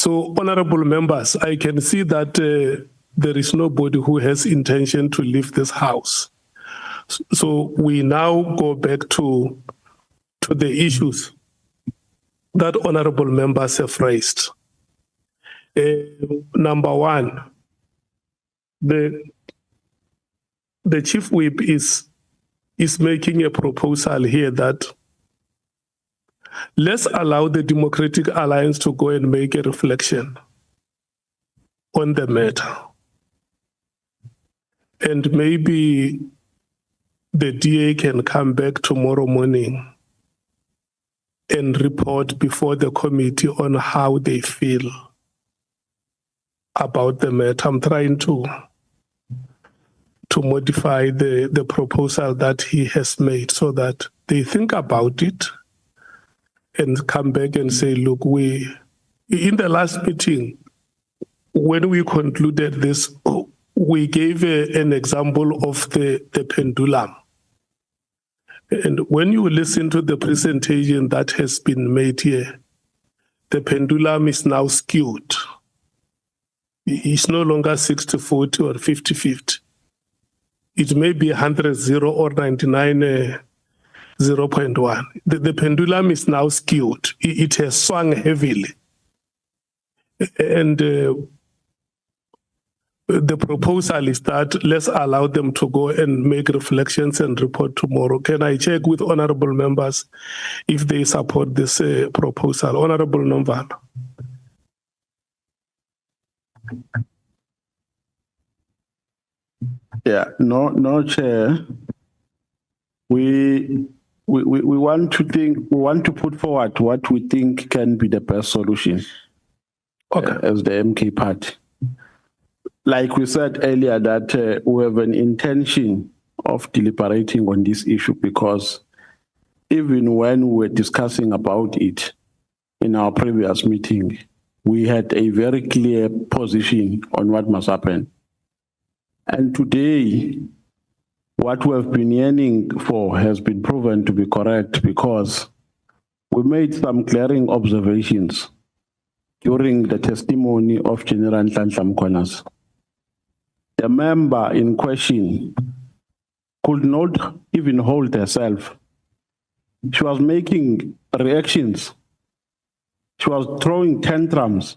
So, honorable members, I can see that there is nobody who has intention to leave this house. So we now go back to the issues that honorable members have raised. Number one, the chief whip is making a proposal here that let's allow the Democratic Alliance to go and make a reflection on the matter. And maybe the DA can come back tomorrow morning and report before the committee on how they feel about the matter. I'm trying to modify the proposal that he has made so that they think about it and come back and say, look, in the last meeting, when we concluded this, we gave an example of the pendulum. And when you listen to the presentation that has been made here, the pendulum is now skewed. It's no longer 60-40 or 50-50. It may be 100-0 or 99-0.1. The pendulum is now skewed. It has swung heavily. And the proposal is that let's allow them to go and make reflections and report tomorrow. Can I check with honorable members if they support this proposal? Honorable Nomvalo. Yeah, no, Chair. We want to put forward what we think can be the best solution. Okay. As the MK party. Like we said earlier, that we have an intention of deliberating on this issue because even when we were discussing about it in our previous meeting, we had a very clear position on what must happen. And today, what we have been yearning for has been proven to be correct because we made some glaring observations during the testimony of General Mkhwanazi. The member in question could not even hold herself. She was making reactions. She was throwing tantrums.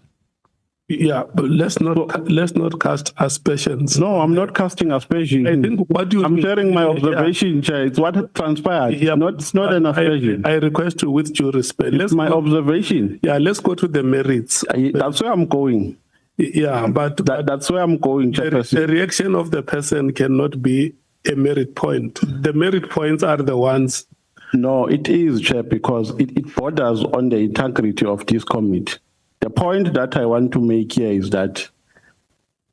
Yeah, but let's not cast aspersions. No, I'm not casting aspersions. I think I'm sharing my observation, Chair. It's what transpired. Yeah, it's not an aspersion. I request you with due respect. It's my observation. Yeah, let's go to the merits. That's where I'm going. Yeah, but that's where I'm going, Chairperson. The reaction of the person cannot be a merit point. The merit points are the ones. No, it is, Chair, because it borders on the integrity of this committee. The point that I want to make here is that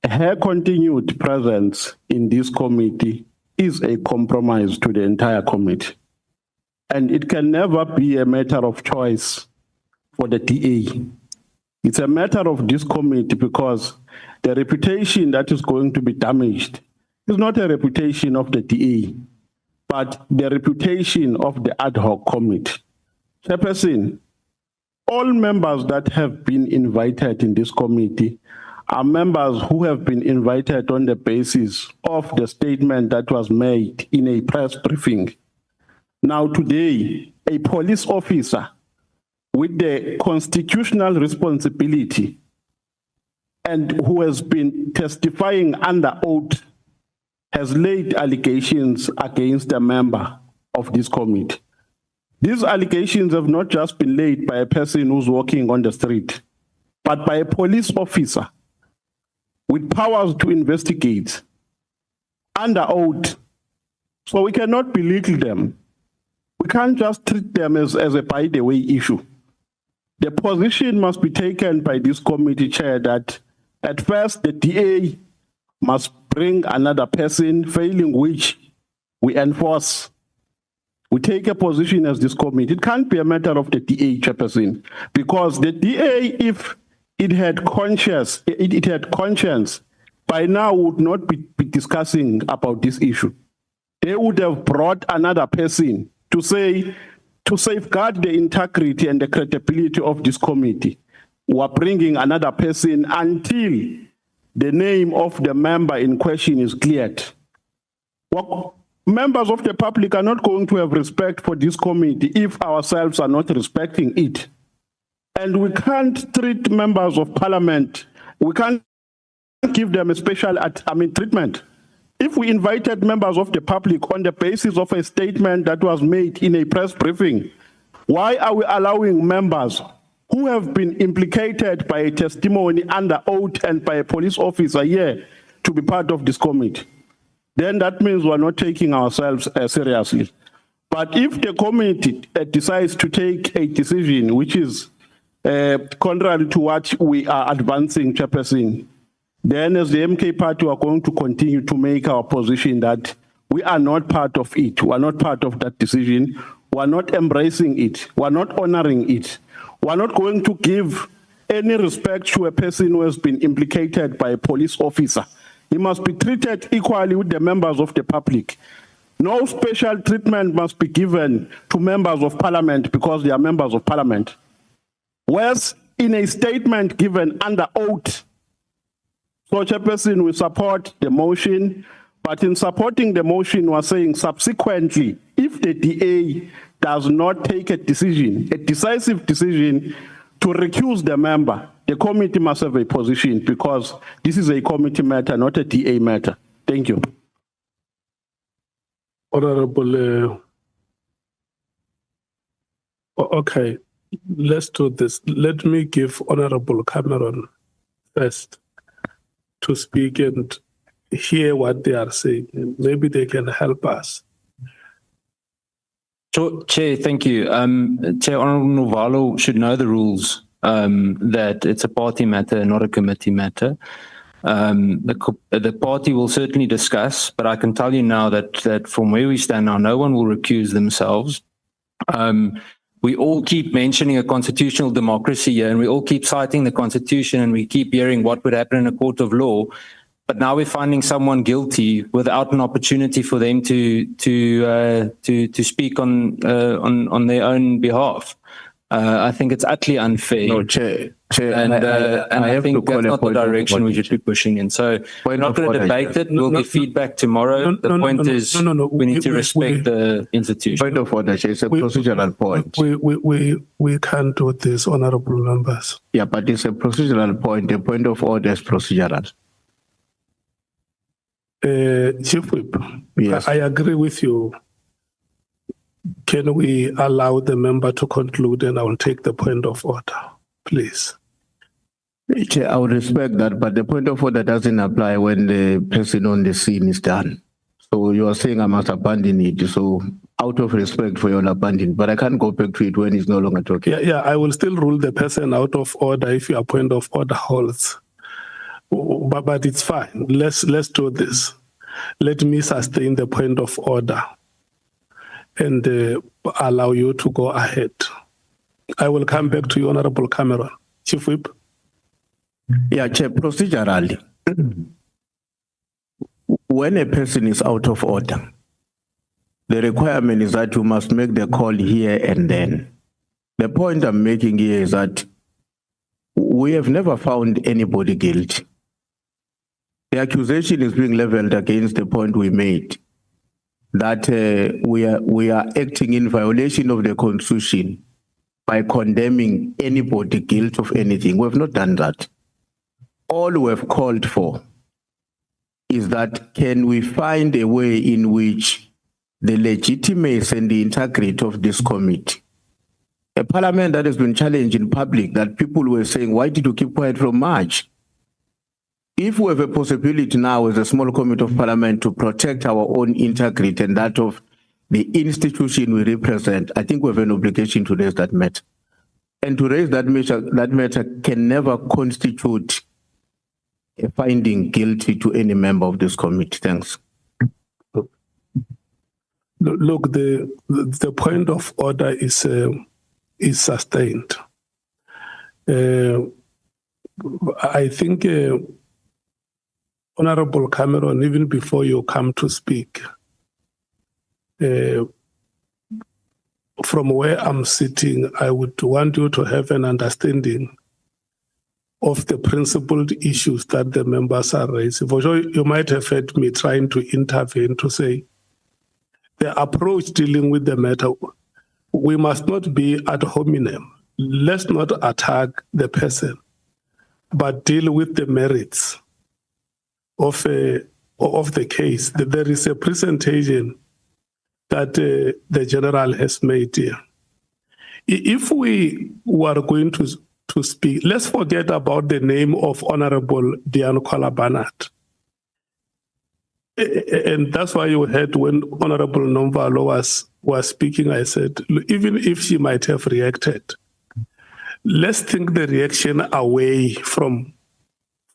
her continued presence in this committee is a compromise to the entire committee. And it can never be a matter of choice for the DA. It's a matter of this committee because the reputation that is going to be damaged is not a reputation of the DA, but the reputation of the ad hoc committee. Chairperson, all members that have been invited in this committee are members who have been invited on the basis of the statement that was made in a press briefing. Now today, a police officer with the constitutional responsibility and who has been testifying under oath has laid allegations against a member of this committee. These allegations have not just been laid by a person who's walking on the street, but by a police officer with powers to investigate under oath. So we cannot belittle them. We can't just treat them as a by-the-way issue. The position must be taken by this committee chair that at first the DA must bring another person, failing which we enforce. We take a position as this committee. It can't be a matter of the DA chairperson because the DA, if it had conscience, by now would not be discussing about this issue. They would have brought another person to say, to safeguard the integrity and the credibility of this committee. we're bringing another person until the name of the member in question is cleared. Well, members of the public are not going to have respect for this committee if ourselves are not respecting it. And we can't treat members of parliament, we can't give them a special treatment. If we invited members of the public on the basis of a statement that was made in a press briefing, why are we allowing members who have been implicated by a testimony under oath and by a police officer here to be part of this committee? Then that means we're not taking ourselves seriously. But if the committee decides to take a decision which is contrary to what we are advancing, Chairperson, then as the MK party, we are going to continue to make our position that we are not part of it. We are not part of that decision. We are not embracing it. We are not honoring it. We are not going to give any respect to a person who has been implicated by a police officer. He must be treated equally with the members of the public. No special treatment must be given to members of parliament because they are members of parliament. Whereas in a statement given under oath, such a person will support the motion, but in supporting the motion, we're saying subsequently, if the DA does not take a decision, a decisive decision to recuse the member, the committee must have a position because this is a committee matter, not a DA matter. Thank you. Honorable, okay, let's do this. Let me give Honorable Cameron first to speak and hear what they are saying. Maybe they can help us. Chair, thank you. Chair, Honourable Novalo should know the rules, that it's a party matter, not a committee matter. The party will certainly discuss, but I can tell you now that from where we stand now, no one will recuse themselves. We all keep mentioning a constitutional democracy here, and we all keep citing the Constitution, and we keep hearing what would happen in a court of law. But now we're finding someone guilty without an opportunity for them to speak on their own behalf. I think it's utterly unfair. No, Chair, and I think that's not the direction we should be pushing in. So we're not going to debate it. We'll get feedback tomorrow. The point is we need to respect the institution. Point of order, Chair. It's a procedural point. We can't do this, honourable members. Yeah, but it's a procedural point. The point of order is procedural. Chief Whip, Yes. I agree with you. Can we allow the member to conclude, and I will take the point of order, please? Chair, I would respect that, but the point of order doesn't apply when the person on the scene is done. So you are saying I must abandon it. So out of respect for your abandon, but I can't go back to it when he's no longer talking. Yeah, I will still rule the person out of order if your point of order holds. But it's fine. Let's do this. Let me sustain the point of order and allow you to go ahead. I will come back to you, Honorable Cameron. Chief Whip. Yeah, Chair, procedurally, when a person is out of order, the requirement is that you must make the call here and then. The point I'm making here is that we have never found anybody guilty. The accusation is being leveled against the point we made, that we are acting in violation of the Constitution by condemning anybody guilty of anything. We have not done that. All we have called for is that can we find a way in which the legitimacy and the integrity of this committee, a parliament that has been challenged in public, that people were saying, why did you keep quiet from March? If we have a possibility now as a small committee of parliament to protect our own integrity and that of the institution we represent, I think we have an obligation to raise that matter. And to raise that matter can never constitute a finding guilty to any member of this committee. Thanks. Look, the point of order is sustained. I think, Honorable Cameron, even before you come to speak, from where I'm sitting, I would want you to have an understanding of the principled issues that the members are raising. For sure, you might have heard me trying to intervene to say the approach dealing with the matter, we must not be ad hominem. Let's not attack the person, but deal with the merits of the case. There is a presentation that the general has made here. If we were going to speak, let's forget about the name of Honorable Kohler Barnard. And that's why you heard when Honorable Nomvalo was speaking, I said, even if she might have reacted, let's think the reaction away from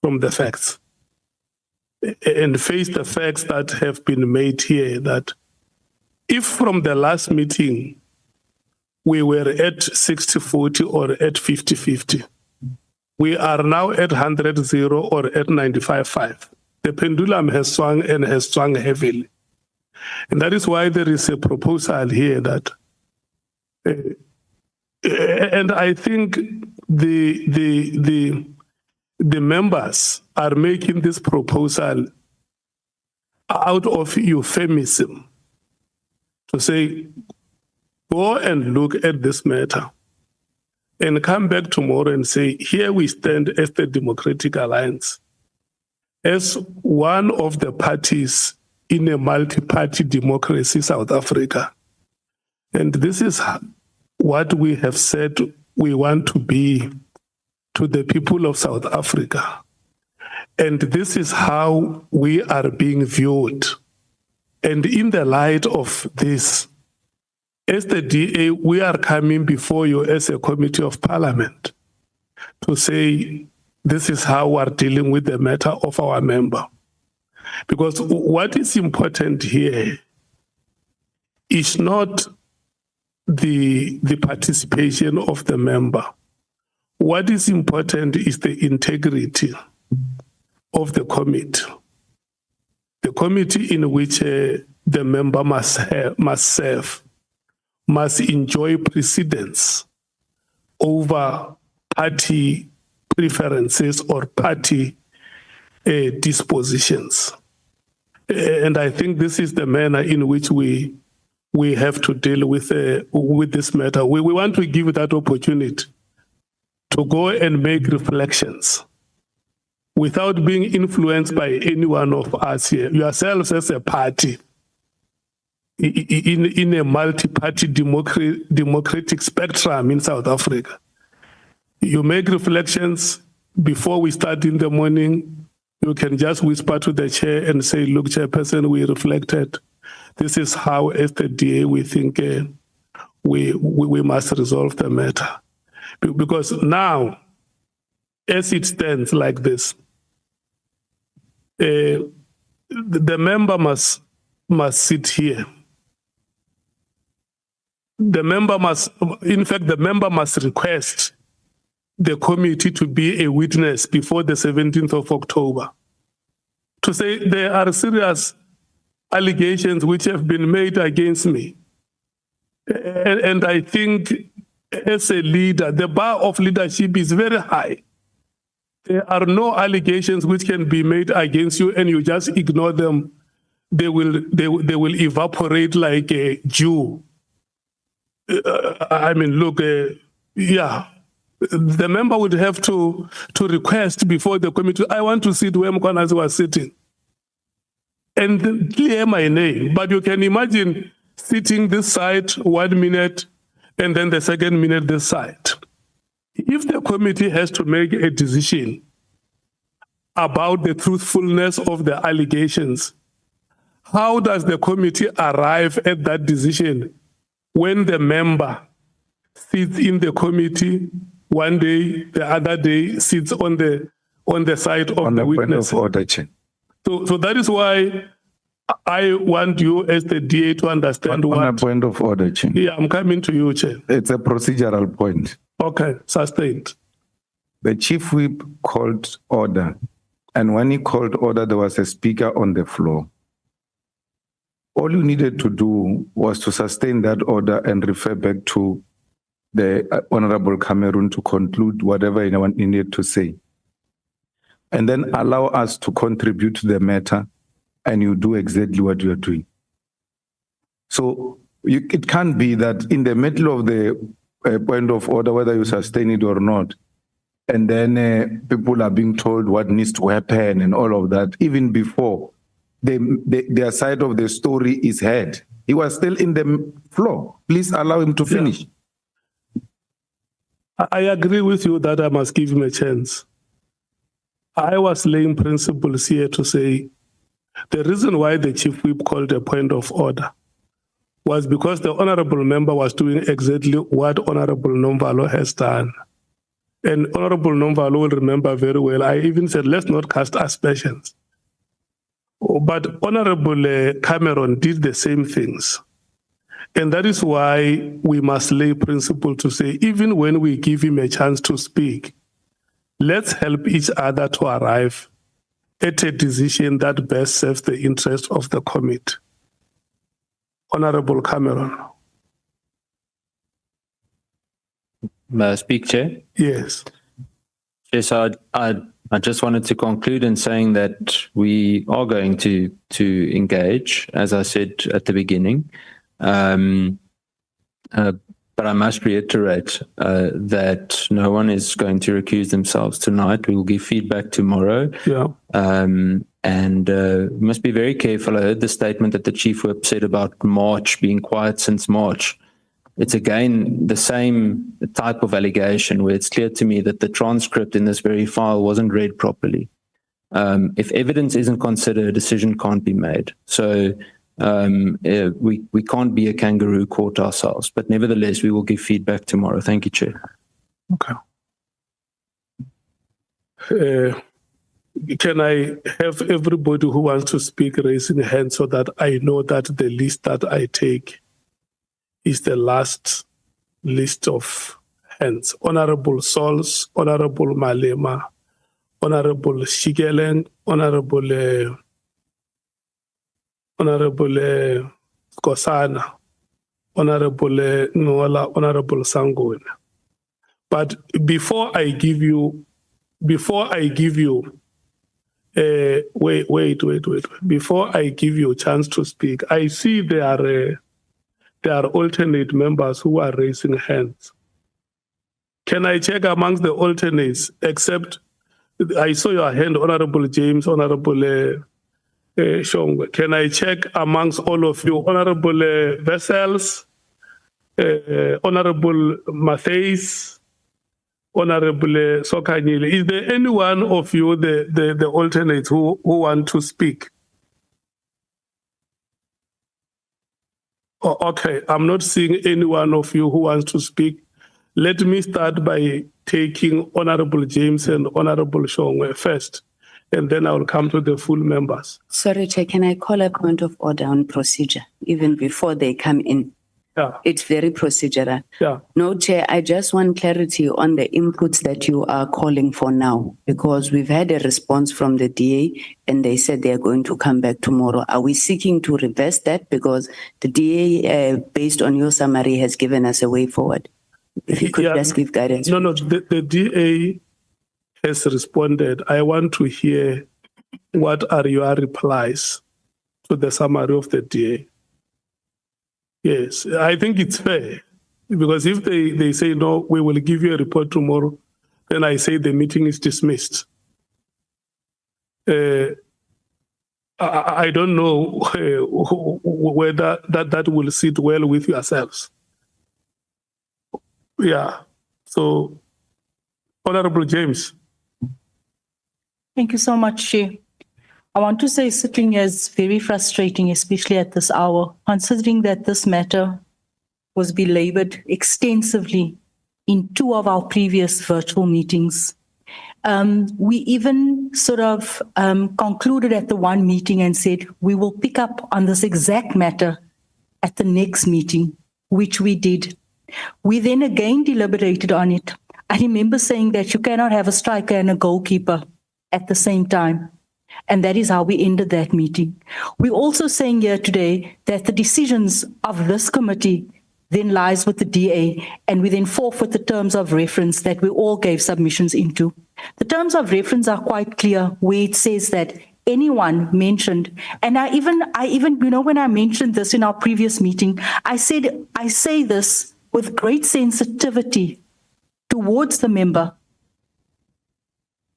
the facts and face the facts that have been made here, that if from the last meeting we were at 60-40 or at 50-50, we are now at 100-0 or at 95-5. The pendulum has swung and has swung heavily. And that is why there is a proposal here that, and I think the members are making this proposal out of euphemism to say, go and look at this matter and come back tomorrow and say, here we stand as the Democratic Alliance, as one of the parties in a multi-party democracy, South Africa. And this is what we have said we want to be to the people of South Africa. And this is how we are being viewed. And in the light of this, as the DA, we are coming before you as a committee of parliament to say, this is how we're dealing with the matter of our member. Because what is important here is not the participation of the member. What is important is the integrity of the committee. The committee in which the member must serve must enjoy precedence over party preferences or party dispositions. And I think this is the manner in which we have to deal with this matter. We want to give that opportunity to go and make reflections without being influenced by any one of us here, yourselves as a party, in a multi-party democratic spectrum in South Africa. You make reflections before we start in the morning. You can just whisper to the chair and say, look, Chairperson, we reflected. This is how, as the DA, we think we must resolve the matter. Because now, as it stands like this, the member must sit here. The member must request the committee to be a witness before the 17th of October to say there are serious allegations which have been made against me. And I think as a leader, the bar of leadership is very high. There are no allegations which can be made against you and you just ignore them. They will evaporate like a dew. The member would have to request before the committee, I want to sit where Mkhwanazi was sitting, and clear my name. But you can imagine sitting this side 1 minute and then the second minute this side. If the committee has to make a decision about the truthfulness of the allegations, how does the committee arrive at that decision when the member sits in the committee one day, the other day sits on the side of the witness? Point of order, Chair. So that is why I want you as the DA to understand On a point of order, Chair. Yeah, I'm coming to you, Chair. It's a procedural point. Okay, sustained. The Chief Whip called order, and when he called order, there was a speaker on the floor. All you needed to do was to sustain that order and refer back to the Honorable Cameroon to conclude whatever anyone needed to say. and then allow us to contribute to the matter, and you do exactly what you are doing. So it can't be that in the middle of the point of order, whether you sustain it or not, and then people are being told what needs to happen and all of that, even before their side of the story is heard. He was still in the floor. Please allow him to finish. I agree with you that I must give him a chance. I was laying principles here to say the reason why the chief whip called a point of order was because the honorable member was doing exactly what Honorable Nomvalo has done. And Honorable Nomvalo will remember very well, I even said, let's not cast aspersions. But Honorable Cameron did the same things. And that is why we must lay principle to say, even when we give him a chance to speak, let's help each other to arrive at a decision that best serves the interest of the committee. Honorable Cameron. May I speak, Chair? Yes. Yes, I just wanted to conclude in saying that we are going to engage, as I said at the beginning. But I must reiterate that no one is going to recuse themselves tonight. We will give feedback tomorrow. Yeah. And we must be very careful. I heard the statement that the Chief Whip said about March, being quiet since March. It's again the same type of allegation where it's clear to me that the transcript in this very file wasn't read properly. If evidence isn't considered, a decision can't be made. So we can't be a kangaroo court ourselves, but nevertheless, we will give feedback tomorrow. Thank you, Chair. Okay. Can I have everybody who wants to speak raising a hand so that I know that the list that I take is the last list of hands? Honorable Sols, Honorable Malema, Honorable Shigeleng, Honorable Kosana, Honorable Nola, Honorable Sangoon. But before I give you, before I give you a chance to speak, I see there are alternate members who are raising hands. Can I check amongst the alternates, except I saw your hand, Honorable James, Honorable Shongwe. Can I check amongst all of you, Honorable Vessels, Honorable Mattheys, Honorable Sokanyile? Is there any one of you, the alternates, who want to speak? Oh, okay, I'm not seeing any one of you who wants to speak. Let me start by taking Honorable James and Honorable Shongwe first, and then I will come to the full members. Sorry, Chair, can I call a point of order on procedure, even before they come in? Yeah. It's very procedural. Yeah. No, Chair, I just want clarity on the inputs that you are calling for now, because we've had a response from the DA and they said they are going to come back tomorrow. Are we seeking to reverse that? Because the DA, based on your summary, has given us a way forward. If you could just give guidance. No, the DA has responded. I want to hear what are your replies to the summary of the DA. Yes, I think it's fair, because if they say, no, we will give you a report tomorrow, then I say the meeting is dismissed. I don't know whether that will sit well with yourselves. Yeah, so Honorable James. Thank you so much, Chair. I want to say sitting is very frustrating, especially at this hour, considering that this matter was belabored extensively in 2 of our previous virtual meetings. We even sort of concluded at the one meeting and said, we will pick up on this exact matter at the next meeting, which we did. We then again deliberated on it. I remember saying that you cannot have a striker and a goalkeeper at the same time. And that is how we ended that meeting. We're also saying here today that the decisions of this committee then lies with the DA, and we then forfeit the terms of reference that we all gave submissions into. The terms of reference are quite clear, where it says that anyone mentioned, and I even, when I mentioned this in our previous meeting, I said, I say this with great sensitivity towards the member.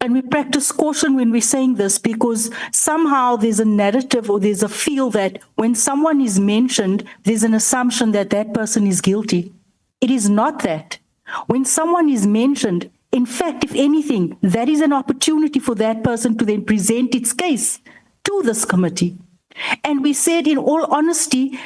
And we practice caution when we're saying this, because somehow there's a narrative or there's a feel that when someone is mentioned, there's an assumption that that person is guilty. It is not that. When someone is mentioned, in fact, if anything, that is an opportunity for that person to then present its case to this committee. And we said, in all honesty,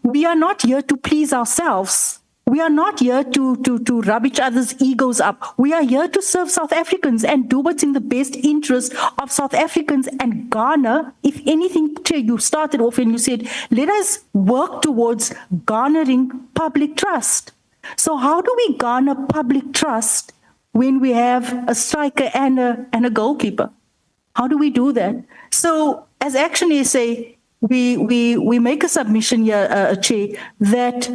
we are not here to please ourselves. We are not here to rub each other's egos up. We are here to serve South Africans and do what's in the best interest of South Africans and garner, if anything, you started off and you said, let us work towards garnering public trust. So how do we garner public trust when we have a striker and a goalkeeper? How do we do that? So as Action SA, we make a submission here, Chair, that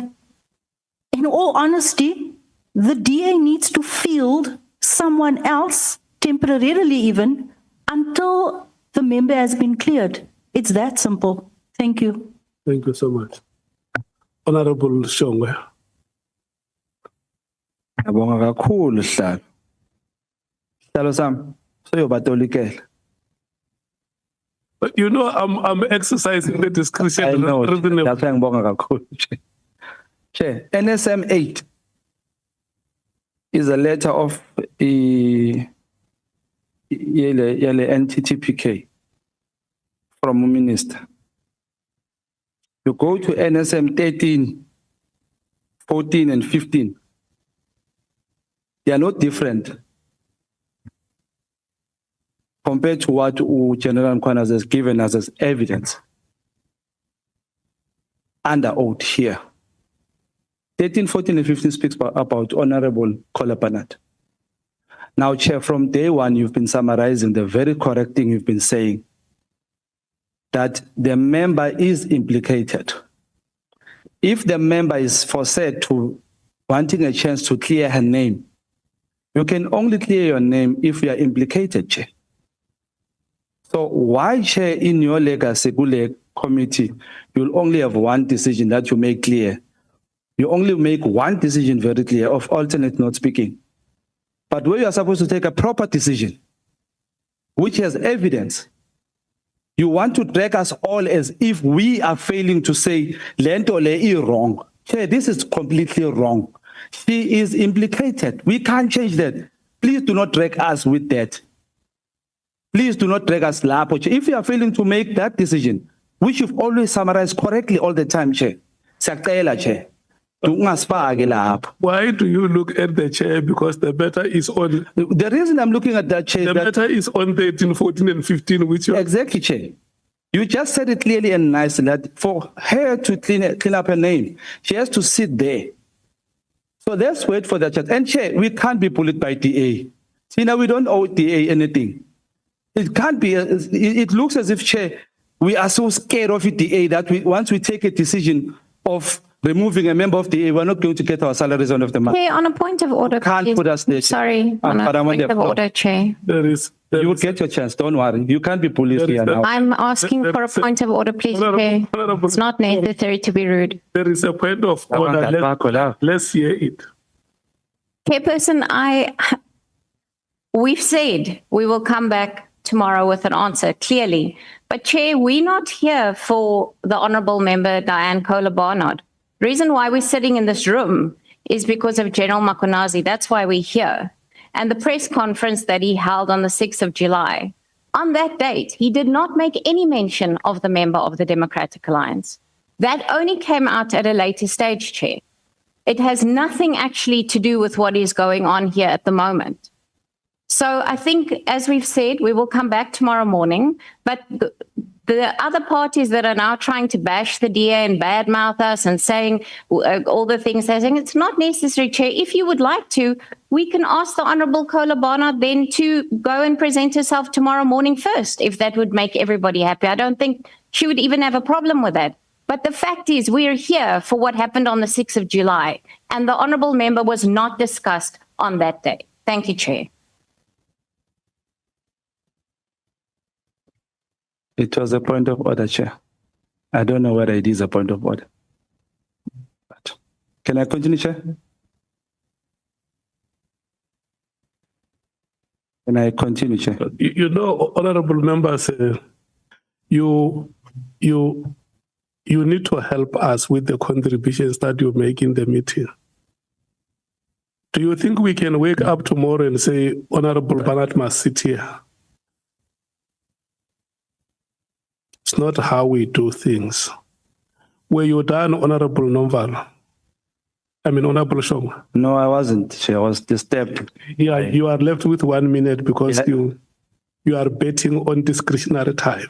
in all honesty, the DA needs to field someone else, temporarily even, until the member has been cleared. It's that simple. Thank you. Thank you so much. Honorable Shongwe. Ngiyabonga kakhulu Sihlalo. Sihlalo sami soyobatolikela. But you know, I'm exercising the discretion. I know. reasonable. That's why ngibonga kakhulu. Chair, NSM 8 is a letter of yele NTTPK from a minister. You go to NSM 13, 14 and 15. They are not different compared to what General Mkhwanazi has given us as evidence under oath here. 13, 14 and 15 speaks about Honorable Kohler Barnard. Now, Chair, from day one, you've been summarizing the very correct thing you've been saying, that the member is implicated. If the member is foresaid to wanting a chance to clear her name, you can only clear your name if you are implicated, Chair. So why, Chair, in your legacy committee, you'll only have one decision that you make clear? You only make one decision very clear of alternate not speaking. But where you are supposed to take a proper decision, which has evidence, you want to drag us all as if we are failing to say, Lento le wrong. Chair, this is completely wrong. She is implicated. We can't change that. Please do not drag us with that. Please do not drag us lapo. If you are failing to make that decision, which you've always summarized correctly all the time, Chair, Chair. Why do you look at the chair? Because the matter is on. The reason I'm looking at that, Chair, the matter is on 13, 14 and 15, which you exactly, Chair. You just said it clearly and nicely that for her to clean up her name, she has to sit there. So let's wait for that chat. And Chair, we can't be bullied by DA. See, now we don't owe DA anything. It can't be. It looks as if, Chair, we are so scared of DA that once we take a decision of removing a member of the A, we're not going to get our salaries on of the month. Chair, on a point of order, Can't please. put us there. Sorry, on a point of order, Chair. You will get your chance. Don't worry. You can't be police here now. I'm asking for a point of order, please, Chair. It's not necessary to be rude. There is a point of order. Let's hear it. Chairperson, we've said we will come back tomorrow with an answer, clearly. But Chair, we're not here for the Honourable Member Diane Kohler Barnard. The reason why we're sitting in this room is because of General Mkhwanazi. That's why we're here. And the press conference that he held on the 6th of July, on that date, he did not make any mention of the member of the Democratic Alliance. That only came out at a later stage, Chair. It has nothing actually to do with what is going on here at the moment. So I think, as we've said, we will come back tomorrow morning, but the other parties that are now trying to bash the DA and badmouth us and saying all the things they're saying, it's not necessary, Chair. If you would like to, we can ask the Honourable Kohler Barnard then to go and present herself tomorrow morning first, if that would make everybody happy. I don't think she would even have a problem with that. But the fact is, we are here for what happened on the 6th of July, and the honourable member was not discussed on that day. Thank you, Chair. It was a point of order, Chair. I don't know whether it is a point of order. But can I continue, Chair? Can I continue, Chair? You know, honorable members, you need to help us with the contributions that you make in the meeting. Do you think we can wake up tomorrow and say, Honorable Barnard must sit here? It's not how we do things. Were you done, Honorable Nomvalo? Honorable Shong? No, I wasn't, Chair. I was disturbed. Yeah, you are left with 1 minute because Yeah. you are betting on discretionary time.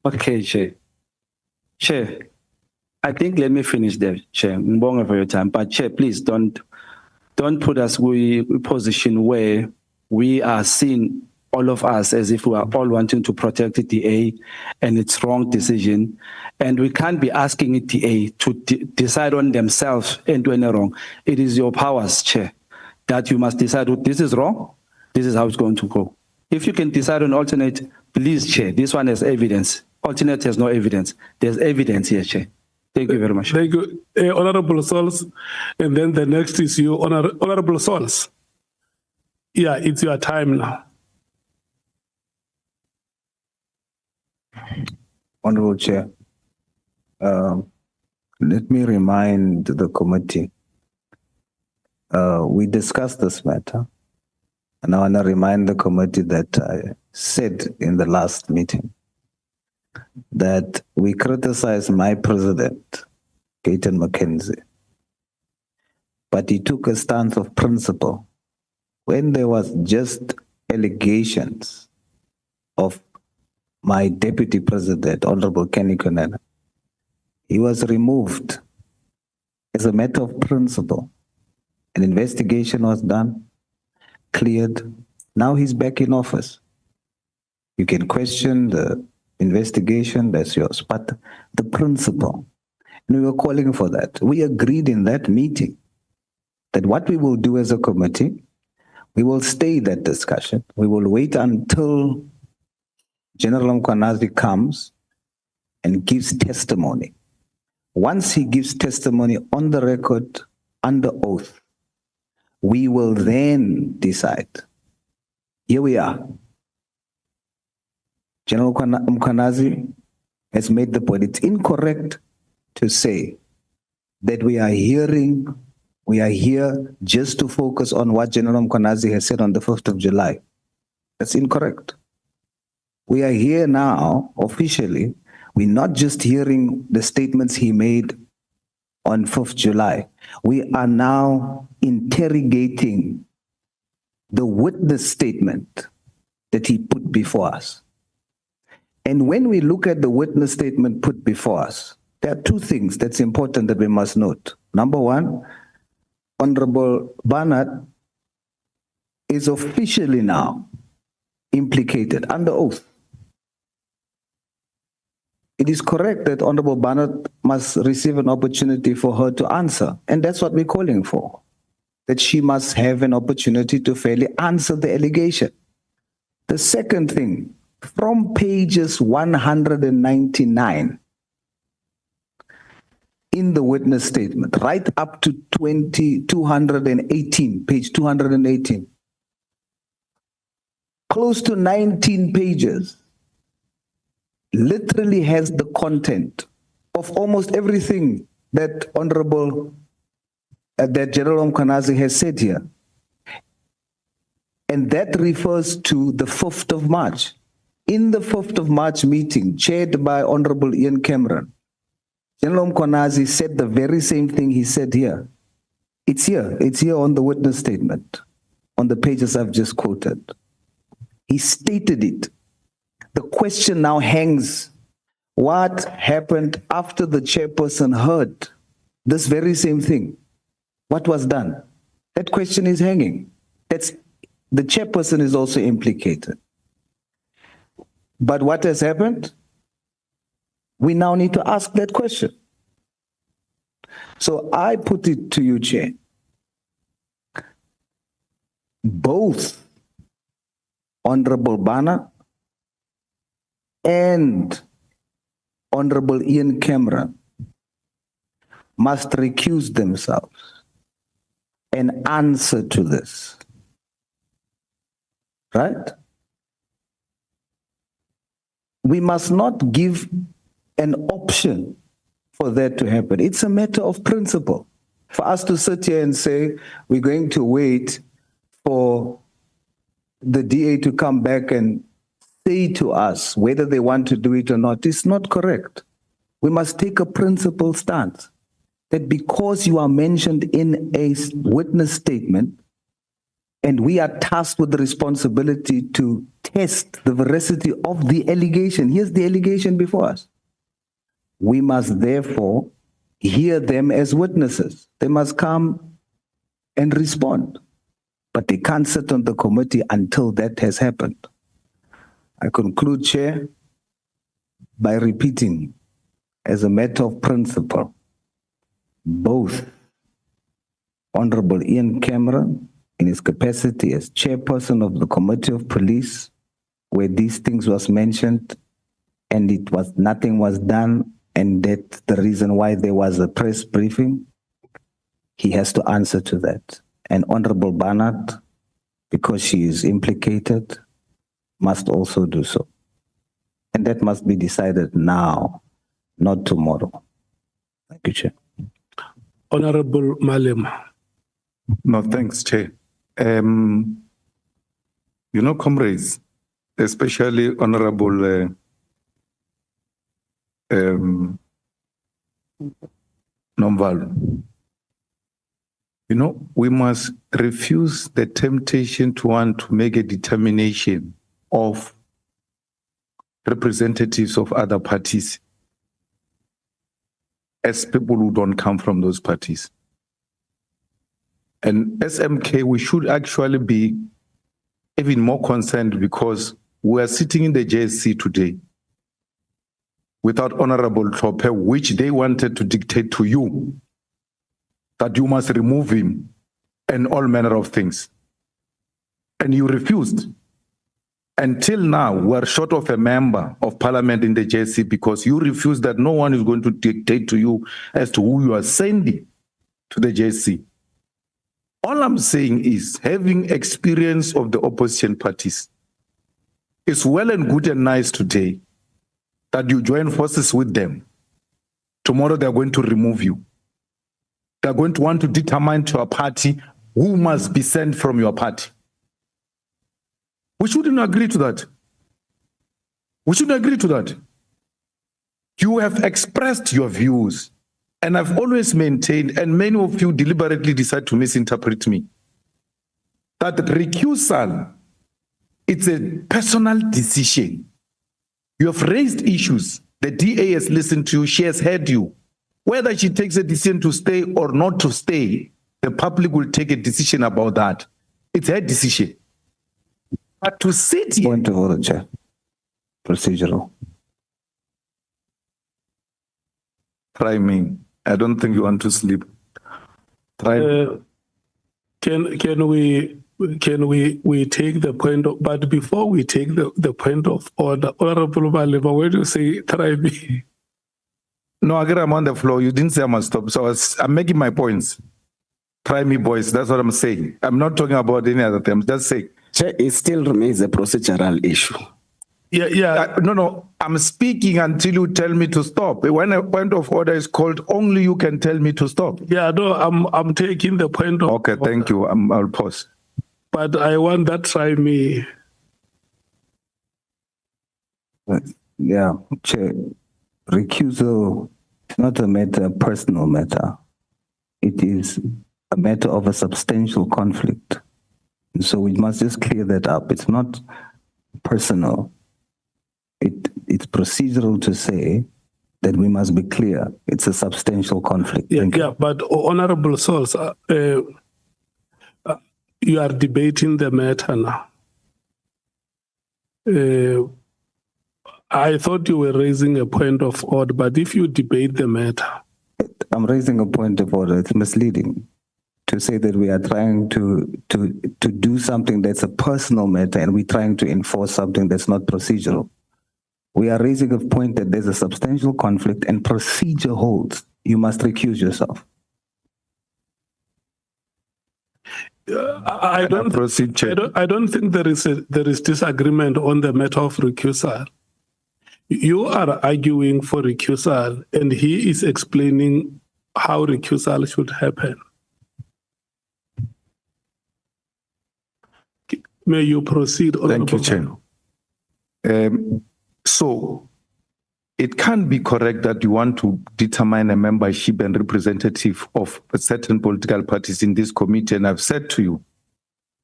Okay, Chair. Chair, I think let me finish there, Chair. Mbonga for your time. But Chair, please don't put us in a position where we are seen, all of us, as if we are all wanting to protect the DA and its wrong decision. And we can't be asking the DA to decide on themselves and do any wrong. It is your powers, Chair, that you must decide, this is wrong, this is how it's going to go. If you can decide on alternate, please, Chair, this one has evidence. Alternate has no evidence. There's evidence here, Chair. Thank you very much. Thank you, Honorable Sols. And then the next is you, Honorable Sols. Yeah, it's your time now. Honorable Chair, let me remind the committee, we discussed this matter, and I want to remind the committee that I said in the last meeting that we criticized my president, Gayton Mkhwanazi, but he took a stance of principle. When there was just allegations of my deputy president, Honorable Kenny Kunene, he was removed as a matter of principle. An investigation was done, cleared. Now he's back in office. You can question the investigation, that's yours, but the principle. And we were calling for that. We agreed in that meeting that what we will do as a committee, we will stay that discussion. We will wait until General Mkhwanazi comes and gives testimony. Once he gives testimony on the record, under oath, we will then decide. Here we are. General Mkhwanazi has made the point. It's incorrect to say that we are here just to focus on what General Mkhwanazi has said on the 1st of July. That's incorrect. We are here now, officially. We're not just hearing the statements he made on 5th July. We are now interrogating the witness statement that he put before us. And when we look at the witness statement put before us, there are two things that's important that we must note. Number one, Honorable Barnard is officially now implicated under oath. It is correct that Honorable Barnard must receive an opportunity for her to answer, and that's what we're calling for, that she must have an opportunity to fairly answer the allegation. The second thing, from pages 199 in the witness statement, right up to 218, page 218, close to 19 pages, literally has the content of almost everything that that General Mkhwanazi has said here. And that refers to the 5th of March. In the 5th of March meeting, chaired by Honorable Ian Cameron, General Mkhwanazi said the very same thing he said here. It's here on the witness statement, on the pages I've just quoted. He stated it. The question now hangs, what happened after the chairperson heard this very same thing? What was done? That question is hanging. The chairperson is also implicated. But what has happened? We now need to ask that question. So I put it to you, Chair. Both Honorable Barnard and Honorable Ian Cameron must recuse themselves and answer to this. Right? We must not give an option for that to happen. It's a matter of principle. For us to sit here and say we're going to wait for the DA to come back and say to us whether they want to do it or not is not correct. We must take a principle stance that because you are mentioned in a witness statement and we are tasked with the responsibility to test the veracity of the allegation, here's the allegation before us. We must therefore hear them as witnesses. They must come and respond. But they can't sit on the committee until that has happened. I conclude, Chair, by repeating, as a matter of principle, both Honorable Ian Cameron, in his capacity as chairperson of the Committee of Police, where these things was mentioned, and nothing was done, and that's the reason why there was a press briefing, he has to answer to that. And Honorable Barnard, because she is implicated, must also do so. And that must be decided now, not tomorrow. Thank you, Chair. Honorable Malem. No, thanks, Chair. You know, comrades, especially Honorable Nomvalo, you know, we must refuse the temptation to want to make a determination of representatives of other parties as people who don't come from those parties. And SMK, we should actually be even more concerned because we are sitting in the JSC today without Honorable Tlhophe, which they wanted to dictate to you that you must remove him and all manner of things. And you refused. Until now, we're short of a member of parliament in the JSC because you refused that no one is going to dictate to you as to who you are sending to the JSC. All I'm saying is, having experience of the opposition parties, it's well and good and nice today that you join forces with them. Tomorrow they're going to remove you. They're going to want to determine to a party who must be sent from your party. We shouldn't agree to that. We shouldn't agree to that. You have expressed your views, and I've always maintained, and many of you deliberately decide to misinterpret me, that recusal, it's a personal decision. You have raised issues. The DA has listened to you. She has heard you. Whether she takes a decision to stay or not to stay, the public will take a decision about that. It's her decision. But to sit here... Point of order, Chair. Procedural. Try me. I don't think you want to sleep. Try me. Can we take the point of, but before we take the point of order, Honorable Malema, where do you say try me? No, again, I'm on the floor. You didn't say I must stop. So I'm making my points. Try me, boys. That's what I'm saying. I'm not talking about any other thing. I'm just saying. Chair, it still remains a procedural issue. Yeah. No. I'm speaking until you tell me to stop. When a point of order is called, only you can tell me to stop. Yeah, no, I'm taking the point of Okay, thank you. I'll pause. But I want that try me. Yeah, Chair. Recusal is not a personal matter. It is a matter of a substantial conflict. So we must just clear that up. It's not personal. It's procedural to say that we must be clear. It's a substantial conflict. Yeah, but Honorable Souls, you are debating the matter now. I thought you were raising a point of order, but if you debate the matter. I'm raising a point of order. It's misleading to say that we are trying to do something that's a personal matter and we're trying to enforce something that's not procedural. We are raising a point that there's a substantial conflict and procedure holds. You must recuse yourself. I don't think there is disagreement on the matter of recusal. You are arguing for recusal, and he is explaining how recusal should happen. May you proceed, Thank you, Honorable. Chair. So it can't be correct that you want to determine a membership and representative of certain political parties in this committee. And I've said to you,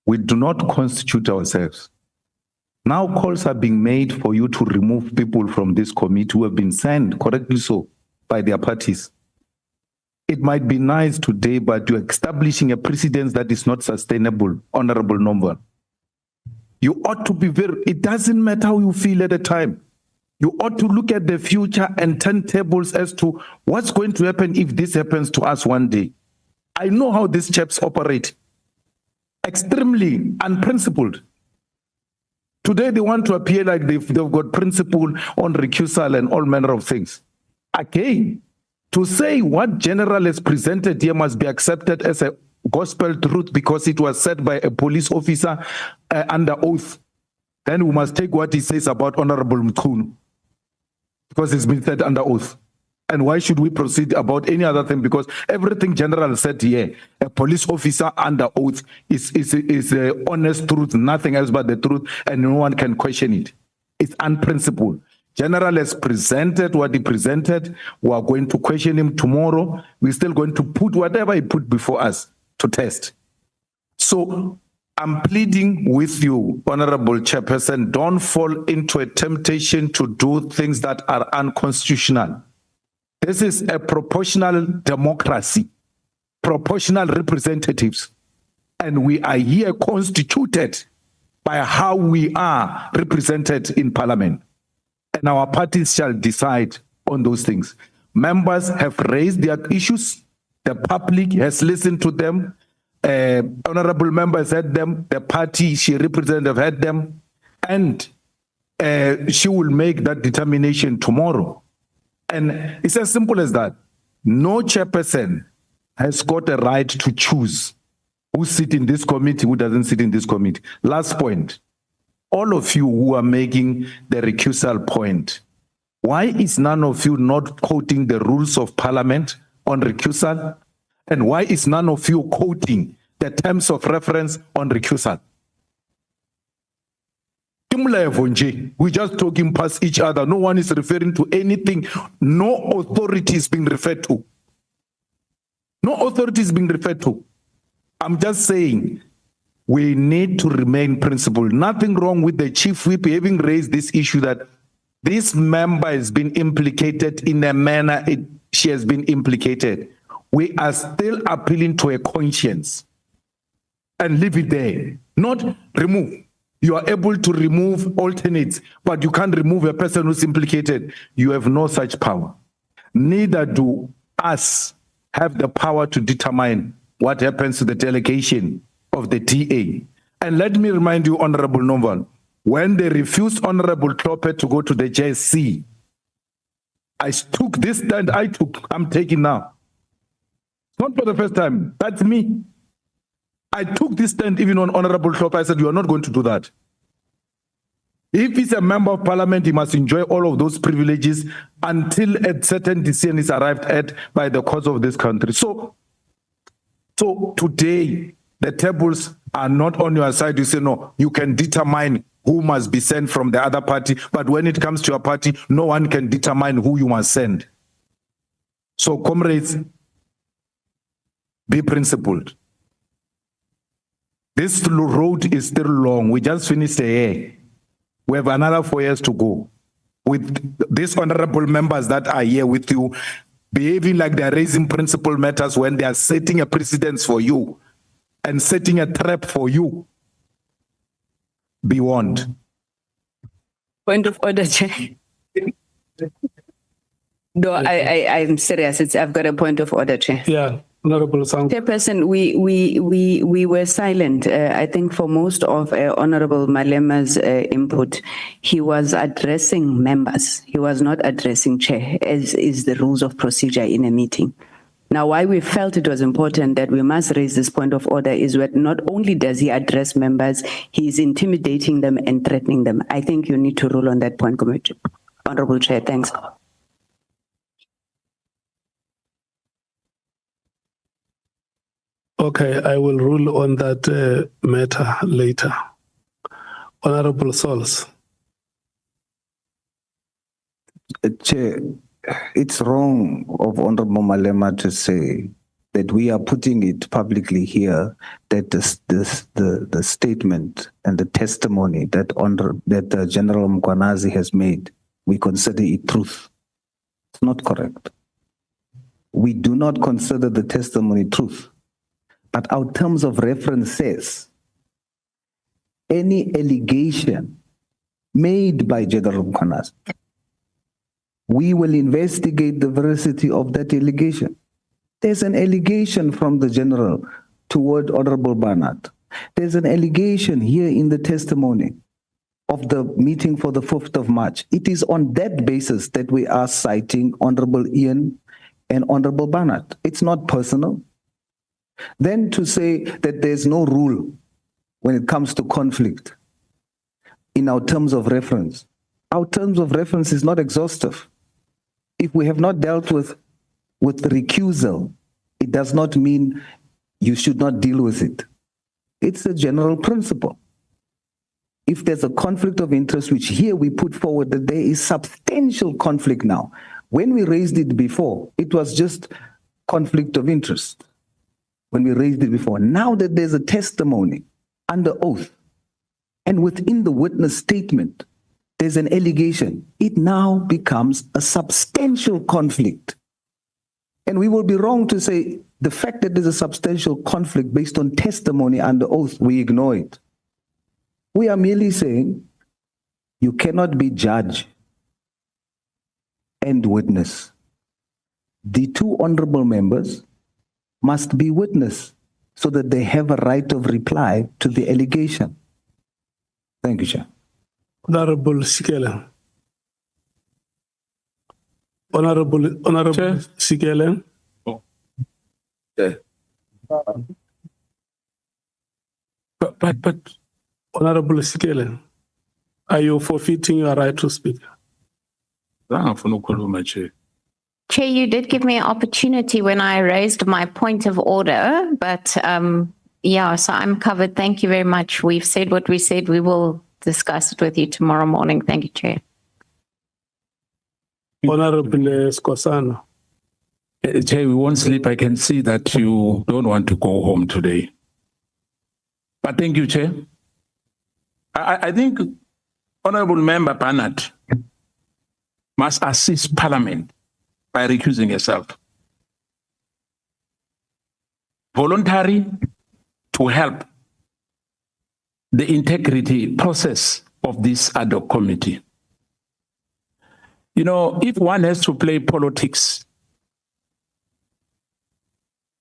we do not constitute ourselves. Now calls are being made for you to remove people from this committee who have been sent, correctly so, by their parties. It might be nice today, but you're establishing a precedent that is not sustainable, Honorable Nomval. You ought to be it doesn't matter how you feel at the time. You ought to look at the future and turn tables as to what's going to happen if this happens to us one day. I know how these chaps operate. Extremely unprincipled. Today they want to appear like they've got principle on recusal and all manner of things. Again, to say what General has presented here must be accepted as a gospel truth because it was said by a police officer under oath, then we must take what he says about Honorable Mkhwanazi because it's been said under oath. And why should we proceed about any other thing? Because everything General said here, a police officer under oath is a honest truth, nothing else but the truth, and no one can question it. It's unprincipled. General has presented what he presented. We are going to question him tomorrow. We're still going to put whatever he put before us to test. So I'm pleading with you, Honorable Chairperson, don't fall into a temptation to do things that are unconstitutional. This is a proportional democracy, proportional representatives, and we are here constituted by how we are represented in Parliament. And our parties shall decide on those things. Members have raised their issues. The public has listened to them. Honorable members had them. The party she represents have had them. And she will make that determination tomorrow. And it's as simple as that. No chairperson has got a right to choose who sits in this committee, who doesn't sit in this committee. Last point. All of you who are making the recusal point, why is none of you not quoting the rules of Parliament on recusal? And why is none of you quoting the terms of reference on recusal? We're just talking past each other. No one is referring to anything. No authority is being referred to. No authority is being referred to. I'm just saying we need to remain principled. Nothing wrong with the chief whip having raised this issue that this member has been implicated in a manner she has been implicated. We are still appealing to a conscience and leave it there. Not remove. You are able to remove alternates, but you can't remove a person who's implicated. You have no such power. Neither do us have the power to determine what happens to the delegation of the DA. And let me remind you, Honorable Nomval, when they refused Honorable Kloppe to go to the JSC, I took this stand I'm taking now. Not for the first time. That's me. I took this stand even on Honorable Kloppe. I said, you are not going to do that. If he's a member of Parliament, he must enjoy all of those privileges until a certain decision is arrived at by the courts of this country. So today, the tables are not on your side. You say, no, you can determine who must be sent from the other party. But when it comes to your party, no one can determine who you must send. So, comrades, be principled. This road is still long. We just finished a year. We have another 4 years to go. With these honorable members that are here with you, behaving like they are raising principal matters when they are setting a precedence for you and setting a trap for you. Be warned. Point of order, Chair. No, I'm serious. I've got a point of order, Chair. Yeah, Honorable Sang. Chairperson, we were silent. I think for most of Honorable Malema's input, he was addressing members. He was not addressing Chair, as is the rules of procedure in a meeting. Now, why we felt it was important that we must raise this point of order is that not only does he address members, he is intimidating them and threatening them. I think you need to rule on that point, Honorable Chair. Thanks. Okay, I will rule on that matter later. Honorable Sols. Chair, it's wrong of Honorable Malema to say that we are putting it publicly here that the statement and the testimony that General Mkhwanazi has made, we consider it truth. It's not correct. We do not consider the testimony truth. But our terms of reference says any allegation made by General Mkhwanazi, we will investigate the veracity of that allegation. There's an allegation from the General toward Honorable Barnard. There's an allegation here in the testimony of the meeting for the 5th of March. It is on that basis that we are citing Honorable Ian and Honorable Barnard. It's not personal. Then to say that there's no rule when it comes to conflict in our terms of reference. Our terms of reference is not exhaustive. If we have not dealt with the recusal, it does not mean you should not deal with it. It's a general principle. If there's a conflict of interest, which here we put forward that there is substantial conflict now. When we raised it before, it was just conflict of interest. When we raised it before. Now that there's a testimony under oath and within the witness statement, there's an allegation, it now becomes a substantial conflict. And we will be wrong to say the fact that there's a substantial conflict based on testimony under oath, we ignore it. We are merely saying you cannot be judge and witness. The two honorable members must be witness so that they have a right of reply to the allegation. Thank you, Chair. Honorable Sikele. Honorable Sikele. Oh. Yeah. But Honorable Sikele, are you forfeiting your right to speak? Chair, you did give me an opportunity when I raised my point of order, but yeah, so I'm covered. Thank you very much. We've said what we said. We will discuss it with you tomorrow morning. Thank you, Chair. Honorable Skosana. Chair, we won't sleep. I can see that you don't want to go home today. But thank you, Chair. I think Honorable Member Barnard must assist Parliament by recusing herself. Voluntary to help the integrity process of this ad hoc committee. You know, if one has to play politics,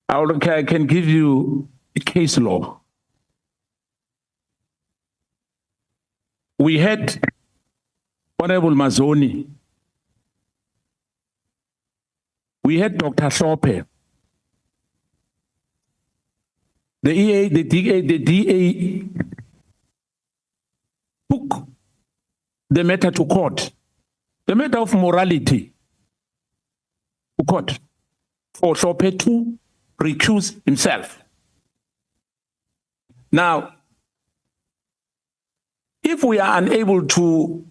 I can give you a case law. We had Honorable Mazoni. We had Dr. Sope. The DA took the matter to court. The matter of morality to court for Sope to recuse himself. Now, if we are unable to